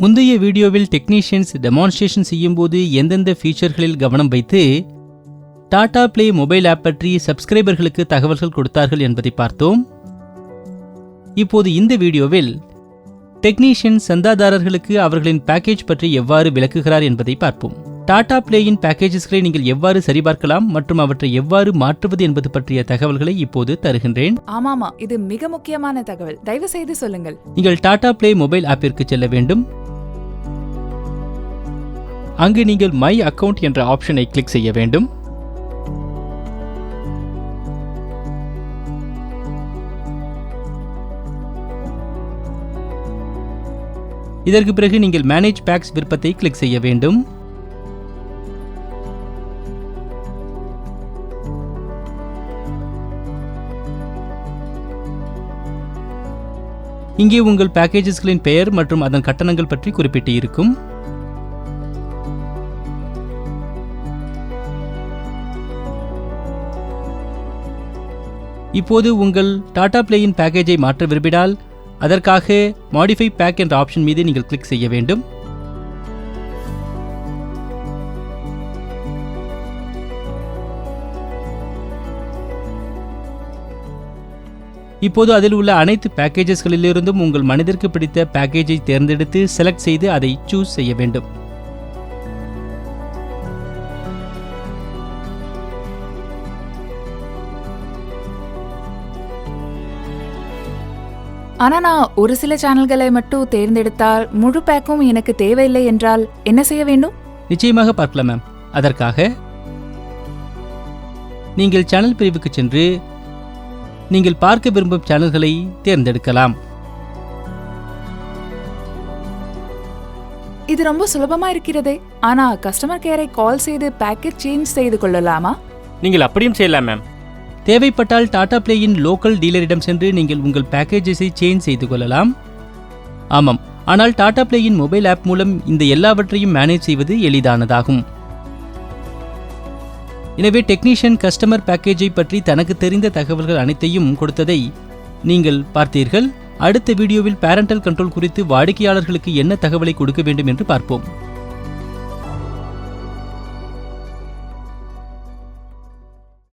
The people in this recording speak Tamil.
முந்தைய வீடியோவில் டெக்னீஷியன்ஸ் டெமான்ஸ்ட்ரேஷன் செய்யும்போது எந்தெந்த ஃபீச்சர்களில் கவனம் வைத்து டாடா பிளே மொபைல் ஆப் பற்றி சப்ஸ்கிரைபர்களுக்கு தகவல்கள் கொடுத்தார்கள் என்பதை பார்த்தோம். இப்போது இந்த வீடியோவில் டெக்னீஷியன் சந்தாதாரர்களுக்கு அவர்களின் பேக்கேஜ் பற்றி எவ்வாறு விளக்குகிறார் என்பதை பார்ப்போம். டாடா பிளேயின் பேக்கேஜஸ்களை நீங்கள் எவ்வாறு சரிபார்க்கலாம் மற்றும் அவற்றை எவ்வாறு மாற்றுவது என்பது பற்றிய தகவல்களை இப்போது தருகின்றேன். ஆமாமா, இது மிக முக்கியமான தகவல். தயவு செய்து சொல்லுங்கள். நீங்கள் டாடா பிளே மொபைல் ஆப்பிற்கு செல்ல வேண்டும். அங்கு நீங்கள் மை அக்கவுண்ட் என்ற ஆப்ஷனை கிளிக் செய்ய வேண்டும். இதற்கு பிறகு நீங்கள் மேனேஜ் பேக்ஸ் விருப்பத்தை கிளிக் செய்ய வேண்டும். இங்கே உங்கள் பேக்கேஜஸ்களின் பெயர் மற்றும் அதன் கட்டணங்கள் பற்றி குறிப்பிட்டு இருக்கும். இப்போது உங்கள் டாடா பிளேயின் பேக்கேஜை மாற்ற விரும்பினால் அதற்காக மாடிஃபை பேக் என்ற ஆப்ஷன் மீது நீங்கள் கிளிக் செய்ய வேண்டும். இப்போது அதில் உள்ள அனைத்து பேக்கேஜஸ்களிலிருந்தும் உங்கள் மனதிற்கு பிடித்த பேக்கேஜை தேர்ந்தெடுத்து செலக்ட் செய்து அதை சூஸ் செய்ய வேண்டும். ஆனா நான் ஒரு சில சேனல்களை மட்டும் தேர்ந்தெடுத்தால் முழு பேக்கும் எனக்கு தேவையில்லை என்றால் என்ன செய்ய வேண்டும்? நிச்சயமாக பார்க்கலாம் மேம். அதற்காக நீங்கள் சேனல் பிரிவுக்கு சென்று நீங்கள் பார்க்க விரும்பும் சேனல்களை தேர்ந்தெடுக்கலாம். இது ரொம்ப சுலபமா இருக்கிறதே. ஆனா கஸ்டமர் கேரை கால் செய்து பேக்கேஜ் சேஞ்ச் செய்து கொள்ளலாமா? நீங்கள் அப்படியும் செய்யலாம் மேம். தேவைப்பட்டால் டாடா பிளேயின் லோக்கல் டீலரிடம் சென்று நீங்கள் உங்கள் பேக்கேஜஸை சேஞ்ச் செய்து கொள்ளலாம். ஆமாம், ஆனால் டாடா பிளேயின் மொபைல் ஆப் மூலம் இந்த எல்லாவற்றையும் மேனேஜ் செய்வது எளிதானதாகும். எனவே டெக்னீஷியன் கஸ்டமர் பேக்கேஜை பற்றி தனக்கு தெரிந்த தகவல்கள் அனைத்தையும் கொடுத்ததை நீங்கள் பார்த்தீர்கள். அடுத்த வீடியோவில் பேரண்டல் கண்ட்ரோல் குறித்து வாடிக்கையாளர்களுக்கு என்ன தகவலை கொடுக்க வேண்டும் என்று பார்ப்போம்.